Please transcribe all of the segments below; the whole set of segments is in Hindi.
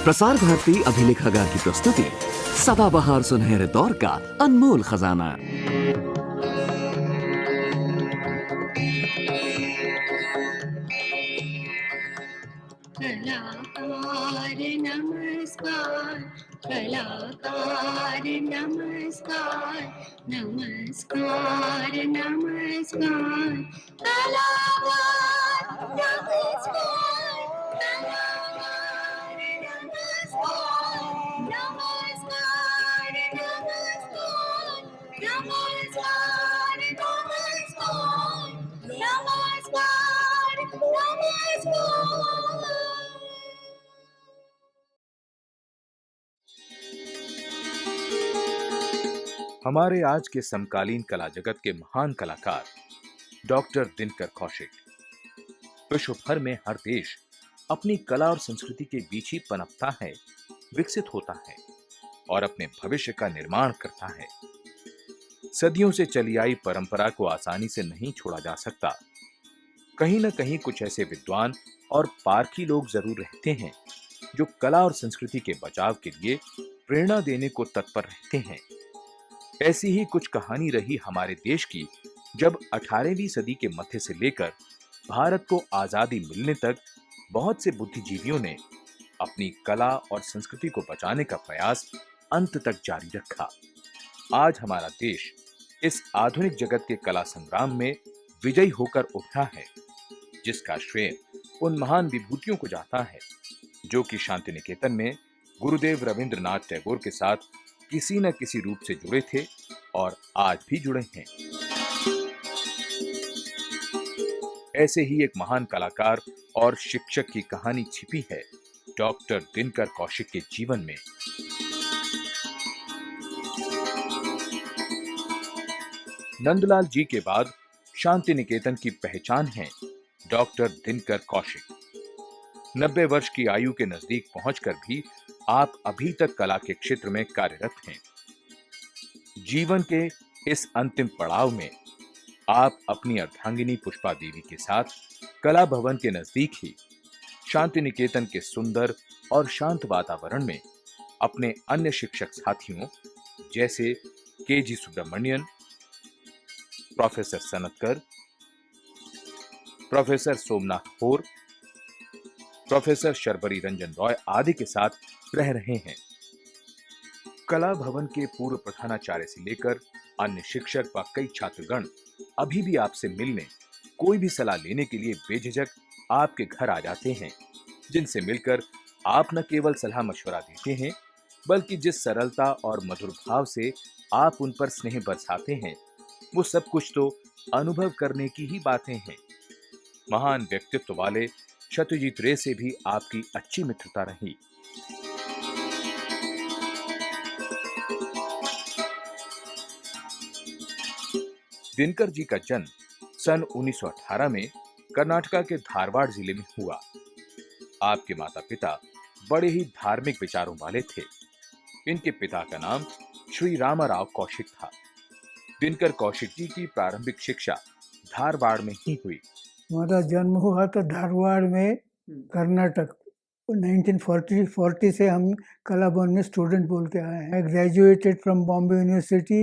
प्रसार भारती अभिलेखागार की प्रस्तुति सदाबहार सुनहरे दौर का अनमोल खजाना। कलाकार नमस्कार, कलाकार नमस्कार, नमस्कार नमस्कार, कलाकार नमस्कार, कलाकार नमस्कार, नमस्कार नमस्कार, नमस्कार नमस्कार, नमस्कार नमस्कार। हमारे आज के समकालीन कला जगत के महान कलाकार डॉक्टर दिनकर कौशिक। विश्व भर में हर देश अपनी कला और संस्कृति के बीच ही पनपता है, विकसित होता है और अपने भविष्य का निर्माण करता है। सदियों से चली आई परंपरा को आसानी से नहीं छोड़ा जा सकता। कहीं न कहीं कुछ ऐसे विद्वान और पारखी लोग जरूर रहते हैं जो कला और संस्कृति के बचाव के लिए प्रेरणा देने को तत्पर रहते हैं। ऐसी ही कुछ कहानी रही हमारे देश की, जब 18वीं सदी के मध्य से लेकर भारत को आजादी मिलने तक बहुत से बुद्धिजीवियों ने अपनी कला और संस्कृति को बचाने का प्रयास अंत तक जारी रखा। आज हमारा देश इस आधुनिक जगत के कला संग्राम में विजयी होकर उभरा है, जिसका श्रेय उन महान विभूतियों को जाता है जो कि शांति निकेतन में गुरुदेव रविंद्रनाथ टैगोर के साथ किसी न किसी रूप से जुड़े थे और आज भी जुड़े हैं। ऐसे ही एक महान कलाकार और शिक्षक की कहानी छिपी है डॉक्टर दिनकर कौशिक के जीवन में। नंदलाल जी के बाद शांति निकेतन की पहचान है डॉक्टर दिनकर कौशिक। 90 वर्ष की आयु के नजदीक पहुंचकर भी आप अभी तक कला के क्षेत्र में कार्यरत हैं। जीवन के इस अंतिम पड़ाव में आप अपनी अर्धांगिनी पुष्पा देवी के साथ कला भवन के नजदीक ही शांति निकेतन के सुंदर और शांत वातावरण में अपने अन्य शिक्षक साथियों जैसे KG. Subramanian, professor सनतकर, professor Somnath होर, प्रोफेसर शर्बरी रंजन रॉय आदि के साथ रह रहे हैं। कला भवन के पूर्व प्रधानाचार्य से लेकर अन्य शिक्षक व कई छात्रगण अभी भी आपसे मिलने, कोई भी सलाह लेने के लिए बेझिझक आपके घर आ जाते हैं, जिनसे मिलकर आप न केवल सलाह मशवरा देते हैं, बल्कि जिस सरलता और मधुर भाव से आप उन पर स्नेह बरसाते हैं, वो सब कुछ तो अनुभव करने की ही बातें हैं। महान व्यक्तित्व वाले सत्यजीत रे से भी आपकी अच्छी मित्रता रही। दिनकर जी का जन्म सन 1918 में कर्नाटका के धारवाड़ जिले में हुआ। आपके माता पिता बड़े ही धार्मिक विचारों वाले थे। इनके पिता का नाम श्री रामाराव कौशिक था। दिनकर कौशिक जी की प्रारंभिक शिक्षा धारवाड़ में ही हुई। हमारा जन्म हुआ तो धारवाड़ में, कर्नाटक। 1940 से हम कला भवन में स्टूडेंट बोल के आए हैं। I graduated from Bombay university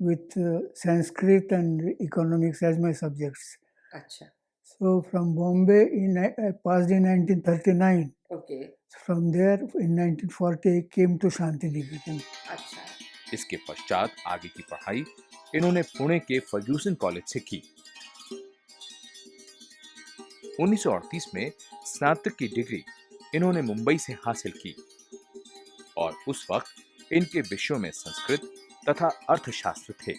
with Sanskrit and economics as my subjects. अच्छा. So from Bombay I passed in 1939. Okay. From there in 1940 I came to Shanti Niketan. अच्छा. इसके पश्चात आगे की पढ़ाई इन्होंने पुणे के फर्ग्यूसन कॉलेज से की। 1938 में स्नातक की डिग्री इन्होंने मुंबई से हासिल की और उस वक्त इनके विषयों में संस्कृत तथा अर्थशास्त्र थे।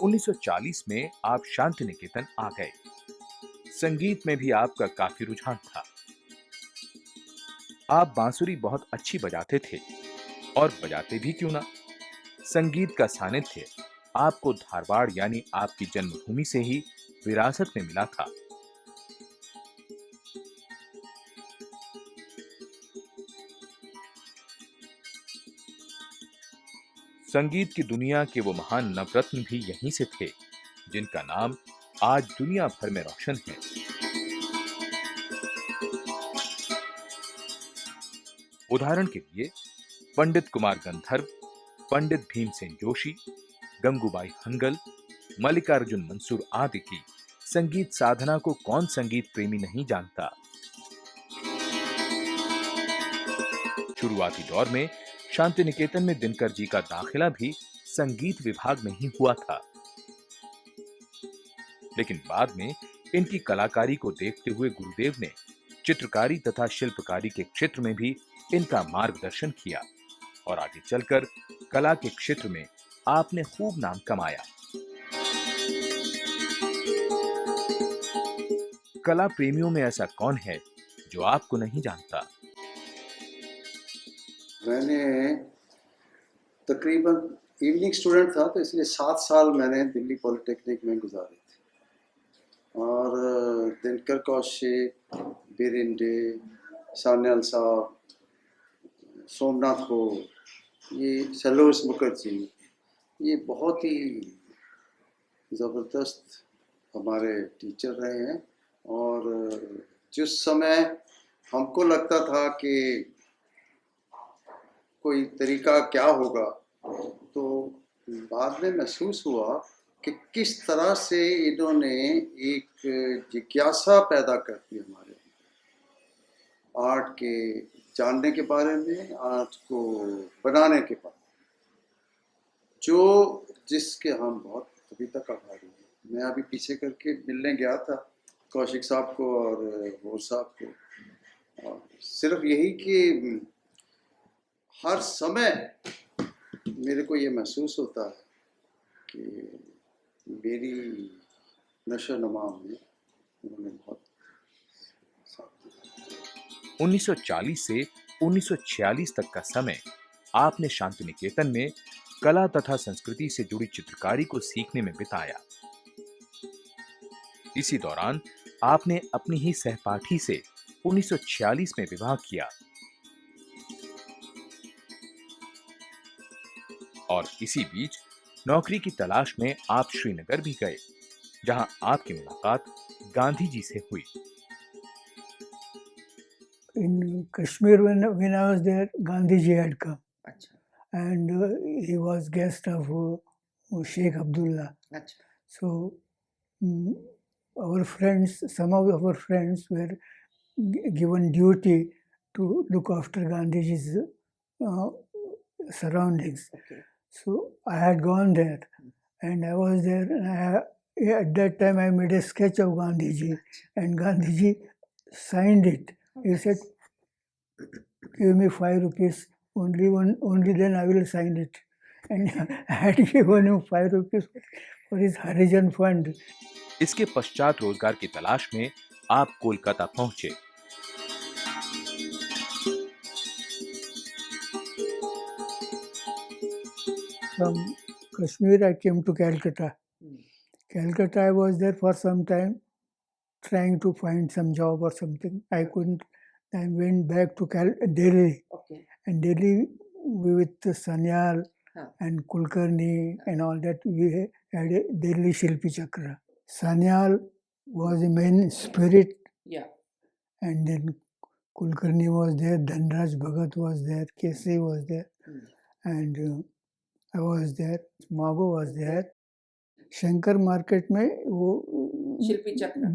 उन्नीस 1940 में आप शांति निकेतन आ गए। संगीत में भी आपका काफी रुझान था। आप बांसुरी बहुत अच्छी बजाते थे और बजाते भी क्यों ना। संगीत का सानिध्य आपको धारवाड़ यानी आपकी जन्मभूमि से ही विरासत में मिला था। संगीत की दुनिया के वो महान नवरत्न भी यहीं से थे, जिनका नाम आज दुनिया भर में रोशन है। उदाहरण के लिए पंडित कुमार गंधर्व, पंडित भीमसेन जोशी, गंगूबाई हंगल, मल्लिकार्जुन मंसूर आदि की संगीत साधना को कौन संगीत प्रेमी नहीं जानता। शुरुआती दौर में शांति निकेतन में दिनकर जी का दाखिला भी संगीत विभाग में ही हुआ था, लेकिन बाद में इनकी कलाकारी को देखते हुए गुरुदेव ने चित्रकारी तथा शिल्पकारी के क्षेत्र में भी इनका मार्गदर्शन किया और आगे चलकर कला के क्षेत्र में आपने खूब नाम कमाया। कला प्रेमियों में ऐसा कौन है जो आपको नहीं जानता? मैंने तकरीबन इवनिंग स्टूडेंट था, तो इसलिए 7 साल मैंने दिल्ली पॉलिटेक्निक में गुजारे थे। और दिनकर कौशिक, बिरिंडे, सान्याल साहब, सोमनाथ हो, ये सलोस मुखर्जी, ये बहुत ही ज़बरदस्त हमारे टीचर रहे हैं। और जिस समय हमको लगता था कि कोई तरीका क्या होगा, तो बाद में महसूस हुआ कि किस तरह से इन्होंने एक जिज्ञासा पैदा कर दी हमारे आर्ट के जानने के बारे में, आर्ट को बनाने के बारे में, जो जिसके हम बहुत अभी तक आभारी हैं। मैं अभी पीछे करके मिलने गया था कौशिक साहब को और गौर साहब को, और सिर्फ यही कि हर समय मेरे को ये महसूस होता है कि मेरी नशो नमा में उन्होंने बहुत साथ दिया। 1940 से 1946 तक का समय आपने शांति निकेतन में कला तथा संस्कृति से जुड़ी चित्रकारी को सीखने में बिताया। इसी दौरान आपने अपनी ही सहपाठी से 1946 में विवाह किया और इसी बीच नौकरी की तलाश में आप श्रीनगर भी गए, जहां आपकी मुलाकात गांधी जी से हुई। In Kashmir, when I was there, Gandhi ji had come, and he was guest of Sheikh Abdullah. So our friends, some of our friends were given duty to look after Gandhiji's surroundings. So I had gone there, and I was there, and at that time I made a sketch of Gandhiji, and Gandhiji signed it. He said, "Give me 5 rupees, only then I will sign it." And I had given him 5 rupees for his Harijan fund. इसके पश्चात रोजगार की तलाश में आप कोलकाता पहुंचे। From Kashmir, I came to Calcutta. Calcutta, I was there for some time, trying to find some job or something. I couldn't. I went back to Delhi. And Delhi, with Sanyal and Kulkarni and all that, we had a Delhi Shilpi Chakra. Sanyal was the main spirit. And then Kulkarni was there, Dhanraj Bhagat was there, Kesri was there, and I was there, Mago was there. Shankar market में वो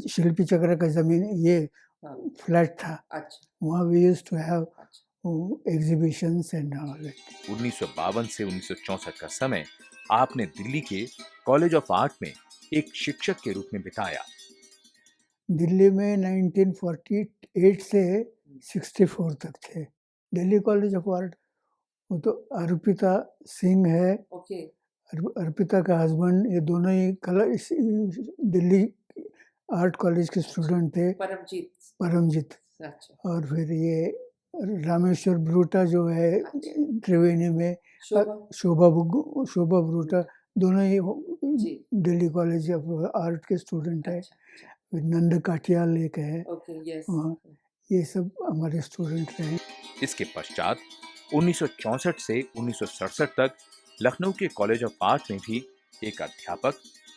शिल्पी चक्र का जमीन ये फ्लैट था। वहाँ we used to have exhibitions and all that. 1952 से 1964 का समय आपने दिल्ली के कॉलेज ऑफ आर्ट में एक शिक्षक के रूप में बिताया। दिल्ली में 1948 से 64 तक थे। दिल्ली कॉलेज ऑफ आर्ट, वो तो अर्पिता सिंह है, अर्पिता का हस्बैंड, ये दोनों ही कला दिल्ली आर्ट कॉलेज के स्टूडेंट थे। परमजीत। और फिर ये रामेश्वर ब्रूटा जो है त्रिवेणी में, शोभा ब्रूटा, दोनों ही दिल्ली कॉलेज ऑफ आर्ट के स्टूडेंट है। फिर नंद काटियाल एक है, ये सब हमारे स्टूडेंट रहे। इसके पश्चात 1964 से 1967 तक लखनऊ के कॉलेज ऑफ आर्ट में भी एक अध्यापक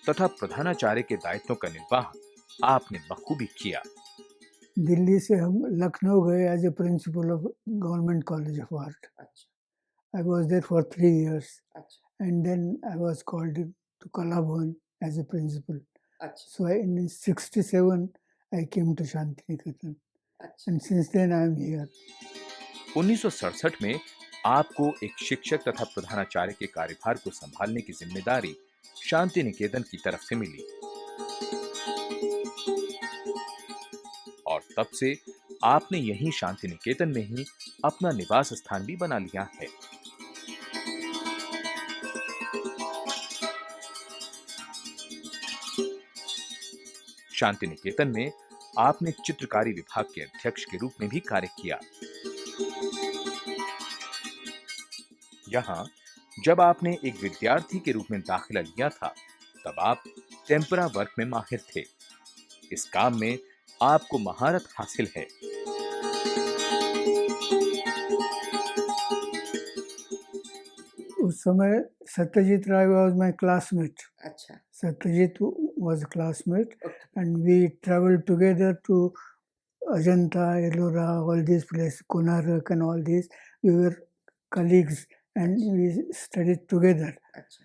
तथा प्रधानाचार्य के दायित्वों का निर्वाह आपने बखूबी किया। दिल्ली से हम लखनऊ गए as a principal of government college of art. अच्छा I was there for 3 years अच्छा and then I was called to Kala Bhavan as a principal. अच्छा So in 67 I came to Shantiniketan अच्छा and since then I am here. 1967 में आपको एक शिक्षक तथा प्रधानाचार्य के कार्यभार को संभालने की जिम्मेदारी शांति निकेतन की तरफ से मिली और तब से आपने यहीं शांति निकेतन में ही अपना निवास स्थान भी बना लिया है। शांति निकेतन में आपने चित्रकारी विभाग के अध्यक्ष के रूप में भी कार्य किया। यहाँ जब आपने एक विद्यार्थी के रूप में दाखिला लिया था तब आप टेम्परा वर्क में माहिर थे। इस काम में आपको महारत हासिल है। उस समय सत्यजीत राय was my classmate. अच्छा Satyajit was a classmate okay and we traveled together to Ajanta, Ellora, all these places, Konark and all these. We were colleagues and we studied together. अच्छा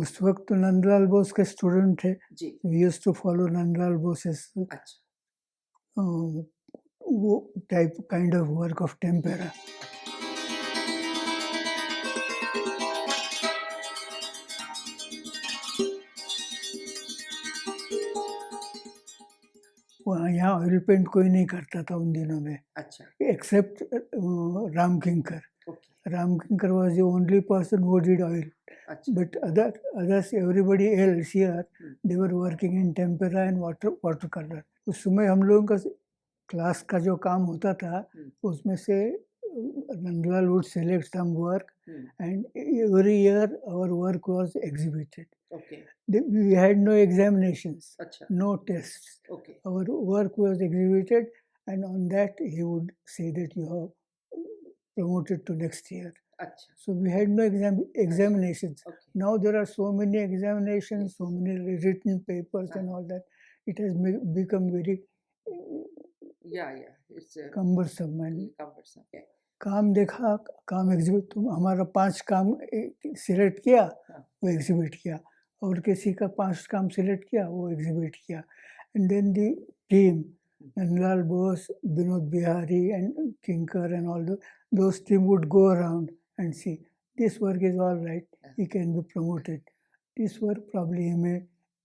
उस वक्त तो नंदलाल बोस के स्टूडेंट थे. जी We used to follow Nandlal Bose's अच्छा type kind of work of tempera. वहाँ यहाँ ऑयल पेंट कोई नहीं करता था उन दिनों में अच्छा except Ram Kinkar. Okay Ram Kinkar was the only person who did oil. अच्छा But others, everybody else here, they were working in tempera and watercolor. उस समय हम लोगों का क्लास का जो काम होता था उसमें से Nandlal would select some work and every year our work was exhibited. Okay We had no examinations, अच्छा no tests. Okay Our work was exhibited and on that he would say that you have promoted to next year. अच्छा So we had no examinations. Okay Now there are so many examinations, so many written papers and all that. It has become very या इट्स cumbersome and कम्फर्टेबल काम देखा, काम एग्जिबिट, तुम हमारा 5 काम सिलेक्ट किया, वो एग्जिबिट किया और किसी का 5 काम सिलेक्ट किया, वो एग्जिबिट किया. And then the team, Nandlal Bose, Binod Bihari and Kinkar and all those team would go around and see, this work is all right, he can be promoted. This work probably he may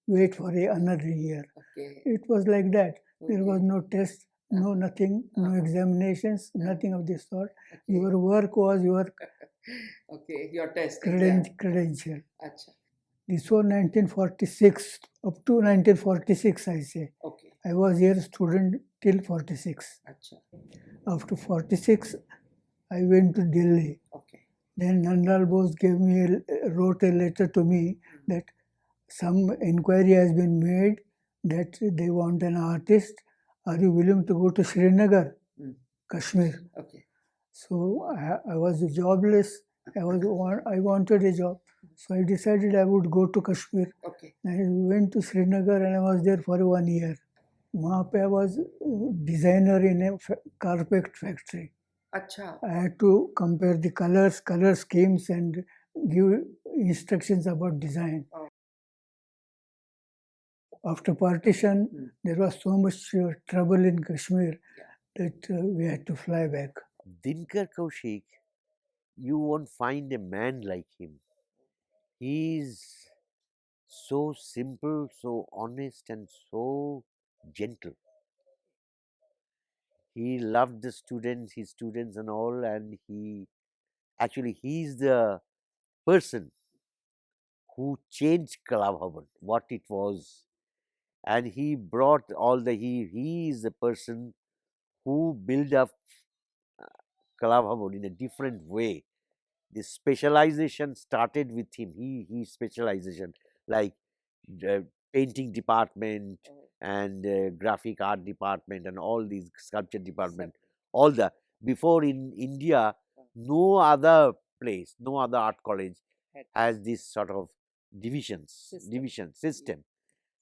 wait for another year. Okay It was like that. There was no test, no nothing, no examinations, nothing of this sort. Your work was your okay your test credential. अच्छा This was 1946, up to 1946 I say. Okay I was here student till 46. अच्छा After 46, I went to Delhi. Okay Then Nandlal Bose wrote a letter to me that some inquiry has been made that they want an artist. Are you willing to go to Srinagar, Kashmir? Okay So I was jobless. I wanted a job. So I decided I would go to Kashmir. Okay I went to Srinagar and I was there for 1 year. वहाँ पे I was designer in a carpet factory. अच्छा I had to compare the color schemes and give instructions about design. Oh. After partition, there was so much trouble in Kashmir that we had to fly back. Dinkar Kaushik, you won't find a man like him. He is so simple, so honest, and so gentle. He loved the students, his students, and all, and he's the person who changed Kala Bhavan, what it was, and he brought he is the person who built up Kala Bhavan in a different way. The specialization started with him. He specialization like painting department and graphic art department and all these sculpture department. All the before in India, no other place, no other art college has this sort of System. division system.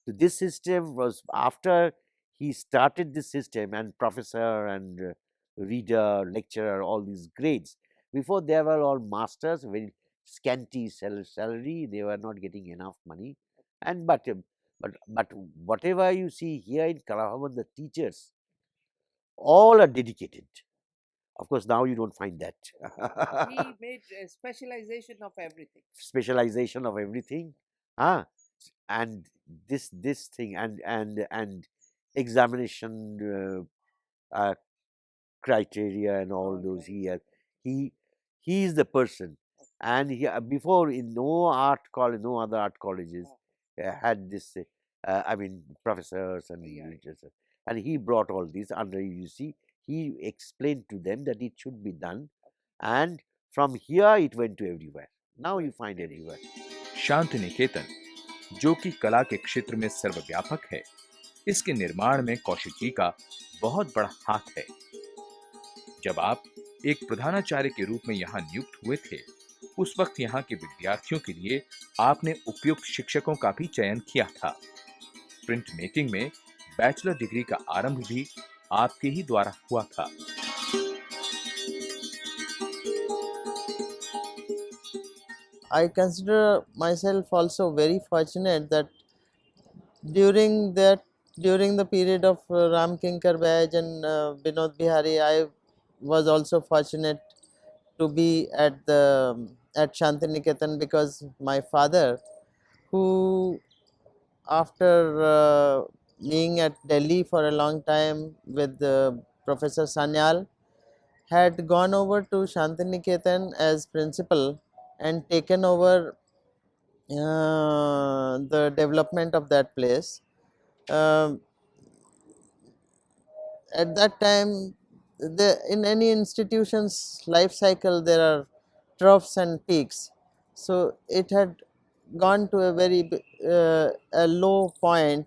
So this system was after he started this system, and professor and reader, lecturer, all these grades. Before they were all masters, very scanty salary. They were not getting enough money, and but whatever you see here in Kalahavan, the teachers all are dedicated. Of course, now you don't find that. He made a specialization of everything. Specialization of everything, ah, and this thing and examination criteria and all those Okay. he has. He is the person, and before in no art college, no other art colleges had this. I mean, professors and Yeah. teachers, and he brought all these under UC. He explained to them that it should be done, and from here it went to everywhere. Now you find everywhere. Shanti Niketan, जो कि कला के क्षेत्र में सर्वव्यापक है, इसके निर्माण में कौशिक जी का बहुत बड़ा हाथ है। जब आप एक प्रधानाचार्य के रूप में यहाँ नियुक्त हुए थे, उस वक्त यहाँ के विद्यार्थियों के लिए आपने उपयुक्त शिक्षकों का भी चयन किया था। प्रिंट मेकिंग में बैचलर डिग्री का आरंभ भी आपके ही द्वारा हुआ था। I consider myself also very fortunate that during the period of Ram Kinkar Baij and Binod Bihari, I was also fortunate to be at Shantiniketan, because my father, who after being at Delhi for a long time with Professor Sanyal, had gone over to Shantiniketan as principal and taken over the development of that place. Um at that time, in any institution's life cycle, there are troughs and peaks. So it had gone to a a low point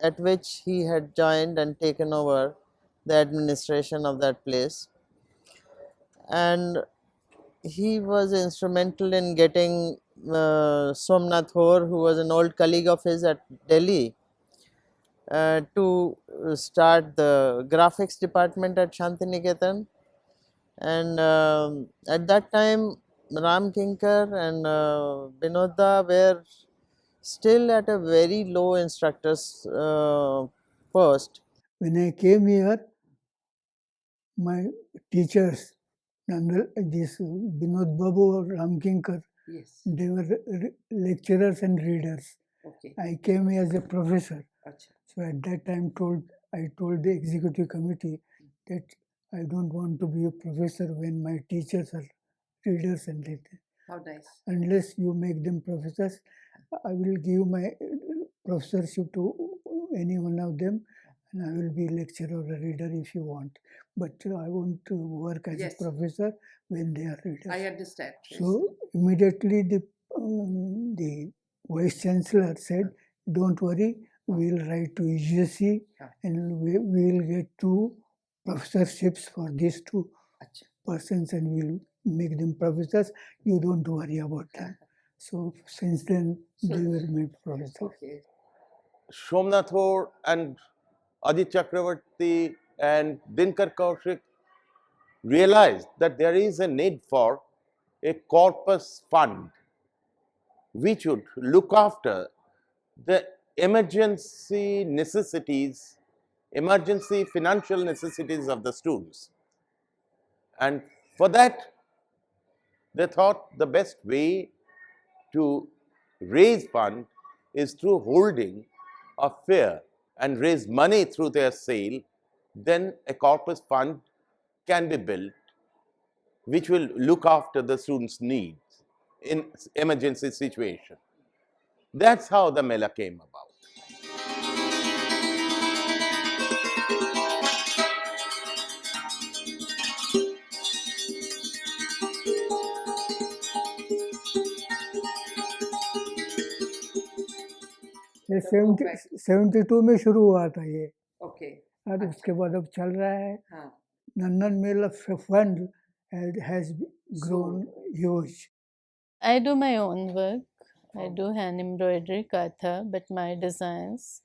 at which he had joined and taken over the administration of that place, and he was instrumental in getting Somnath Hor, who was an old colleague of his at Delhi, to start the graphics department at Shantiniketan. And at that time, Ram Kinkar and Binoda were still at a very low instructor's post. When I came here, my teachers, this Binod Babu or Ram Kinkar, Yes. they were lecturers and readers. Okay. I came here as a professor. Acha. So at that time, I told the executive committee that I don't want to be a professor when my teachers are readers and readers. How nice. Unless you make them professors, I will give my professorship to any one of them, and I will be lecturer or a reader if you want. But I want to work as Yes. a professor when they are readers. I understand. Yes. So immediately the vice chancellor said, "Don't worry, we'll write to UGC and we will get 2 professorships for these 2 Acha. persons and we'll make them professors. You don't worry about that." So since then they were made professors. Okay. Somnath Hor and Ajit Chakravarti and Dinkar Kaushik realized that there is a need for a corpus fund which would look after the emergency financial necessities of the students. And for that, they thought the best way to raise fund is through holding a fair and raise money through their sale. Then a corpus fund can be built which will look after the students' needs in emergency situation. That's how the Mela came about. ये 72 में शुरू हुआ था ये Okay. और उसके बाद अब चल रहा है. हाँ. Nandan Mela fund has grown huge. I do my own work. I do hand embroidery, katha, but my designs,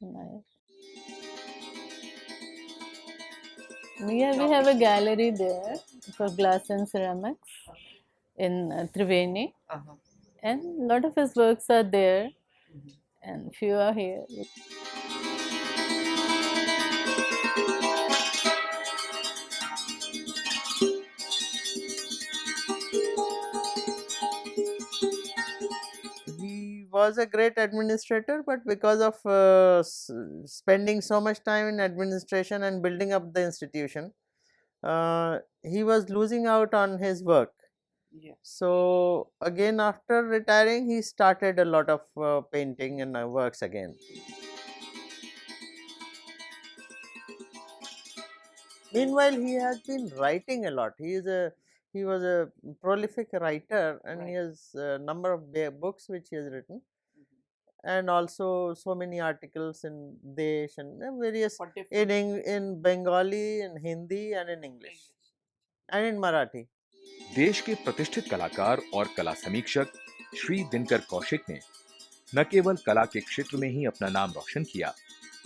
yeah, we have a gallery there for glass and ceramics in Triveni, and a lot of his works are there, and few are here. He was a great administrator, but because of spending so much time in administration and building up the institution, he was losing out on his work. Yeah. So again, after retiring, he started a lot of painting and works again. Meanwhile, he has been writing a lot. He was a prolific writer, and he has a number of books which he has written, and also so many articles in Desh and various in Bengali, in Hindi, and in English, and in Marathi. देश के प्रतिष्ठित कलाकार और कला समीक्षक श्री दिनकर कौशिक ने न केवल कला के क्षेत्र में ही अपना नाम रोशन किया,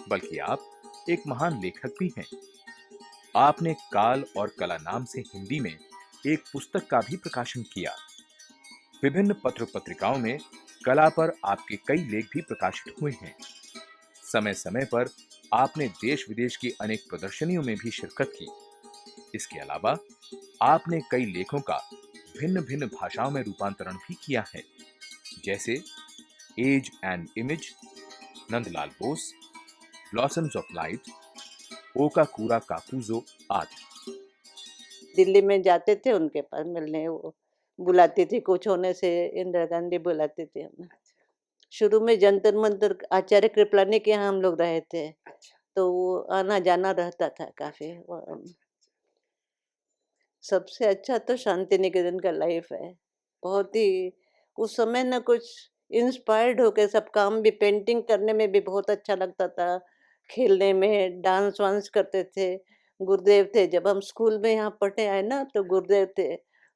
बल्कि आप एक महान लेखक भी हैं। आपने काल और कला नाम से हिंदी में एक पुस्तक का भी प्रकाशन किया। विभिन्न पत्र पत्रिकाओं में कला पर आपके कई लेख भी प्रकाशित हुए हैं। समय समय पर आपने देश विदेश की अनेक प्रदर्शनियों में भी शिरकत की। इसके अलावा आपने कई लेखों का भिन्न भिन्न भाषाओं में रूपांतरण भी किया है, जैसे age and image, Nandalal Bose, blossoms of light, Okakura काकुजो आदि। दिल्ली में जाते थे उनके पास मिलने, वो बुलाती थी, कुछ होने से इंदिरा गांधी बुलाती थी हमें। शुरू में जंतर मंतर आचार्य कृपलानी के यहाँ हम लोग रहे थे, तो वो आना जाना रहता था काफी। सबसे अच्छा तो शांति निकेतन का लाइफ है, बहुत ही उस समय ना कुछ इंस्पायर्ड होकर सब काम भी, पेंटिंग करने में भी बहुत अच्छा लगता था, खेलने में, डांस वांस करते थे। गुरुदेव थे, जब हम स्कूल में यहाँ पढ़ने आए ना तो गुरुदेव थे,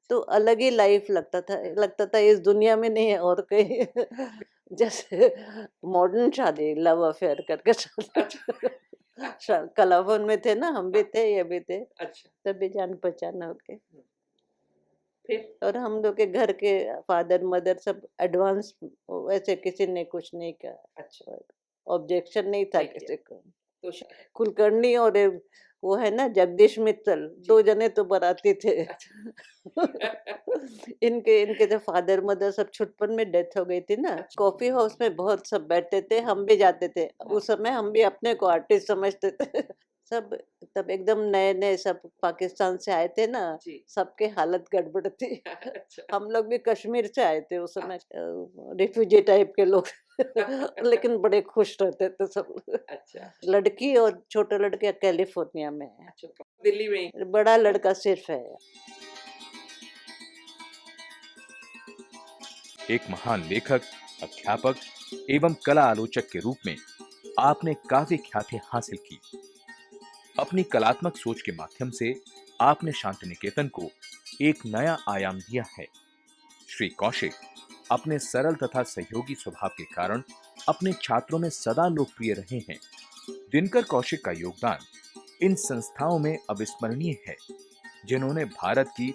तो अलग ही लाइफ लगता था इस दुनिया में नहीं है और कहीं। जैसे मॉडर्न शादी, लव अफेयर करके कला भवन में थे ना, हम भी थे, ये भी थे, तभी जान पहचान हो गए। और हम लोग के घर के फादर मदर सब एडवांस, वैसे किसी ने कुछ नहीं कहा, ऑब्जेक्शन नहीं था किसी को। कुलकर्णी और वो है ना जगदीश मित्तल, दो जने तो बराती थे। इनके जो फादर मदर सब छुटपन में डेथ हो गई थी ना, कॉफी हाउस में बहुत सब बैठते थे, हम भी जाते थे। उस समय हम भी अपने को आर्टिस्ट समझते थे। सब तब एकदम नए नए सब पाकिस्तान से आए थे ना, सबके हालत गड़बड़ थी। हम लोग भी कश्मीर से आए थे उस समय, रिफ्यूजी टाइप के लोग। लेकिन बड़े खुश रहते थे सब। लड़की और छोटा लड़का कैलिफोर्निया में है, दिल्ली में बड़ा लड़का सिर्फ है। एक महान लेखक, अध्यापक एवं कला आलोचक के रूप में आपने काफी ख्याति हासिल की। अपनी कलात्मक सोच के माध्यम से आपने शांति निकेतन को एक नया आयाम दिया है। श्री कौशिक अपने सरल तथा सहयोगी स्वभाव के कारण अपने छात्रों में सदा लोकप्रिय रहे हैं। दिनकर कौशिक का योगदान इन संस्थाओं में अविस्मरणीय है, जिन्होंने भारत की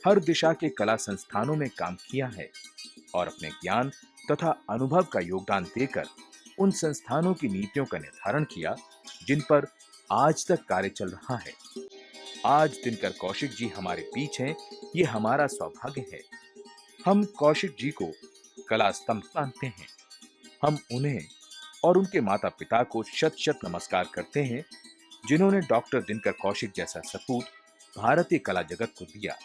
हर दिशा के कला संस्थानों में काम किया है और अपने ज्ञान तथा अनुभव का योगदान देकर उन संस्थानों की नीतियों का निर्धारण किया, जिन पर आज तक कार्य चल रहा है। आज दिनकर कौशिक जी हमारे बीच हैं, ये हमारा सौभाग्य है। हम कौशिक जी को कला स्तंभ मानते हैं। हम उन्हें और उनके माता पिता को शत शत नमस्कार करते हैं, जिन्होंने डॉक्टर दिनकर कौशिक जैसा सपूत भारतीय कला जगत को दिया।